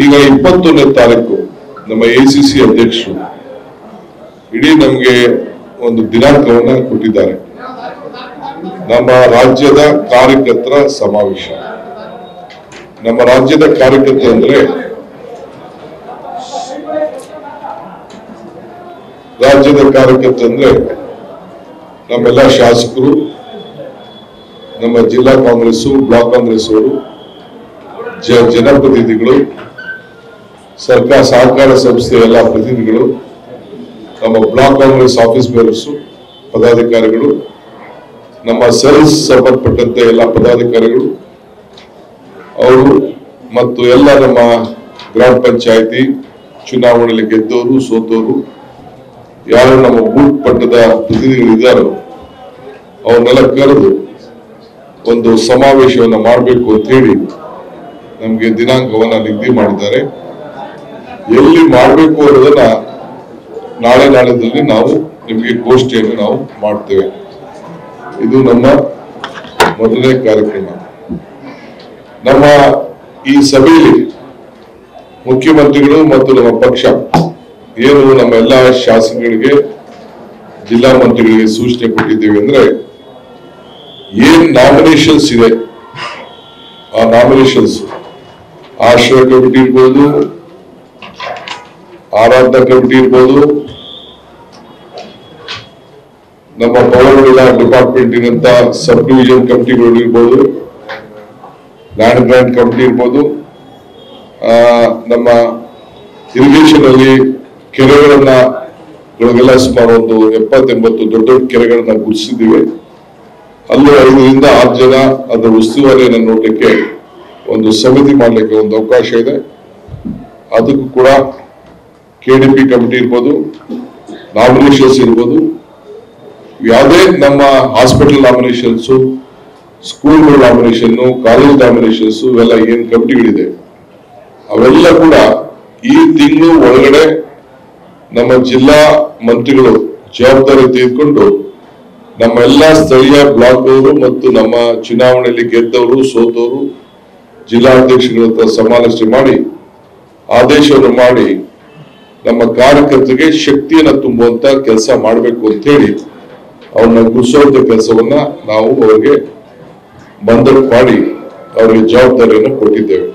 ಈಗ 21ನೇ ತಾರೀಕು ನಮ್ಮ ACC ಅಧ್ಯಕ್ಷರು ಇಡೀ ನಮಗೆ ಒಂದು ದಿನಾಂಕವನ್ನ ಕೊಟ್ಟಿದ್ದಾರೆ. ನಮ್ಮ ರಾಜ್ಯದ ಕಾರ್ಯಕರ್ತರ ಸಮಾವೇಶ. ನಮ್ಮ ರಾಜ್ಯದ ಕಾರ್ಯಕರ್ತರು ಅಂದ್ರೆ ನಮ್ಮೆಲ್ಲ ಶಾಸಕರು, ನಮ್ಮ ಜಿಲ್ಲಾ ಕಾಂಗ್ರೆಸ್, ಬ್ಲಾಕ್ ಕಾಂಗ್ರೆಸ್ ಅವರು, ಜನಪ್ರತಿನಿಧಿಗಳು, ಸರ್ಕಾರ ಸಹಕಾರ ಸಂಸ್ಥೆಯ ಎಲ್ಲ ಪ್ರತಿನಿಧಿಗಳು, ನಮ್ಮ ಬ್ಲಾಕ್ ಕಾಂಗ್ರೆಸ್ ಆಫೀಸ್ ಬೇರರ್ಸ್ ಪದಾಧಿಕಾರಿಗಳು, ನಮ್ಮ ಸೆಲ್ಸ್ ಸಂಬಂಧಪಟ್ಟಂತೆ ಎಲ್ಲ ಪದಾಧಿಕಾರಿಗಳು ಅವರು ಮತ್ತು ಎಲ್ಲ ನಮ್ಮ ಗ್ರಾಮ ಪಂಚಾಯಿತಿ ಚುನಾವಣೆಯಲ್ಲಿ ಗೆದ್ದವರು ಸೋತವರು ಯಾರು ನಮ್ಮ ಬೂತ್ ಮಟ್ಟದ ಪ್ರತಿನಿಧಿಗಳಿದ್ದಾರೋ ಅವನ್ನೆಲ್ಲ ಕರೆದು ಒಂದು ಸಮಾವೇಶವನ್ನು ಮಾಡಬೇಕು ಅಂತ ಹೇಳಿ ನಮಗೆ ದಿನಾಂಕವನ್ನ ನಿಗದಿ ಮಾಡಿದ್ದಾರೆ. ಎಲ್ಲಿ ಮಾಡಬೇಕು ಅನ್ನೋದನ್ನ ನಾಳೆದಲ್ಲಿ ನಾವು ನಿಮಗೆ ಗೋಷ್ಠಿಯನ್ನು ನಾವು ಮಾಡ್ತೇವೆ. ಇದು ನಮ್ಮ ಮೊದಲನೇ ಕಾರ್ಯಕ್ರಮ. ನಮ್ಮ ಈ ಸಭೆಯಲ್ಲಿ ಮುಖ್ಯಮಂತ್ರಿಗಳು ಮತ್ತು ನಮ್ಮ ಪಕ್ಷ ಏನು ನಮ್ಮ ಎಲ್ಲ ಶಾಸಕರಿಗೆ, ಜಿಲ್ಲಾ ಮಂತ್ರಿಗಳಿಗೆ ಸೂಚನೆ ಕೊಟ್ಟಿದ್ದೇವೆ ಅಂದ್ರೆ ಏನ್ ನಾಮಿನೇಷನ್ಸ್ ಇದೆ ಆ ನಾಮಿನೇಷನ್ಸ್ ಆಶ್ರಯ ಕಮಿಟಿ ಇರ್ಬೋದು, ಆರಾಧನಾ ಕಮಿಟಿ ಇರ್ಬೋದು, ನಮ್ಮ ಪವರ್ಗಳ ಡಿಪಾರ್ಟ್ಮೆಂಟಿನಂತ ಸಬ್ ಡಿವಿಷನ್ ಕಮಿಟಿಗಳು ಇರ್ಬೋದು, ಲ್ಯಾಂಡ್ ಗ್ರಾಂಟ್ ಕಮಿಟಿ ಇರ್ಬೋದು, ನಮ್ಮ ಇರಿಗೇಷನ್ ಅಲ್ಲಿ ಕೆರೆಗಳನ್ನೆಲ್ಲ ಸುಮಾರು ಒಂದು 70-80 ದೊಡ್ಡ ಕೆರೆಗಳನ್ನ ಗುರುತಿಸಿದ್ದೀವಿ. ಅಲ್ಲೂ 5ರಿಂದ 6 ಜನ ಅದರ ಉಸ್ತುವಾರಿಯನ್ನು ನೋಡ್ಲಿಕ್ಕೆ ಒಂದು ಸಮಿತಿ ಮಾಡ್ಲಿಕ್ಕೆ ಒಂದು ಅವಕಾಶ ಇದೆ. ಅದಕ್ಕೂ ಕೂಡ KDP ಕಮಿಟಿ ಇರ್ಬೋದು, ನಾಮಿನೇಷನ್ಸ್ ಇರ್ಬೋದು, ಯಾವುದೇ ನಮ್ಮ ಹಾಸ್ಪಿಟಲ್ ನಾಮಿನೇಷನ್ಸ್, ಸ್ಕೂಲ್ಗಳ ನಾಮಿನೇಷನ್, ಕಾಲೇಜ್ ನಾಮಿನೇಷನ್ಸ್ ಇವೆಲ್ಲ ಏನ್ ಕಮಿಟಿಗಳಿದೆ ಅವೆಲ್ಲ ಕೂಡ ಈ ತಿಂಗಳು ಒಳಗಡೆ ನಮ್ಮ ಜಿಲ್ಲಾ ಮಂತ್ರಿಗಳು ಜವಾಬ್ದಾರಿ ತೆಗೆದುಕೊಂಡು ನಮ್ಮ ಎಲ್ಲಾ ಸ್ಥಳೀಯ ಬ್ಲಾಕ್ ಅವರು ಮತ್ತು ನಮ್ಮ ಚುನಾವಣೆಯಲ್ಲಿ ಗೆದ್ದವರು ಸೋತವರು ಜಿಲ್ಲಾಧ್ಯಕ್ಷಗಳ ಹತ್ರ ಸಮಾಲೋಚನೆ ಮಾಡಿ ಆದೇಶವನ್ನು ಮಾಡಿ ನಮ್ಮ ಕಾರ್ಯಕರ್ತರಿಗೆ ಶಕ್ತಿಯನ್ನ ತುಂಬುವಂತ ಕೆಲಸ ಮಾಡಬೇಕು ಅಂತ ಹೇಳಿ ಅವ್ರನ್ನ ಗುರುಸುವಂತ ಕೆಲಸವನ್ನ ನಾವು ಅವರಿಗೆ ಬಂಧನ ಮಾಡಿ ಅವರಿಗೆ ಜವಾಬ್ದಾರಿಯನ್ನು ಕೊಟ್ಟಿದ್ದೇವೆ.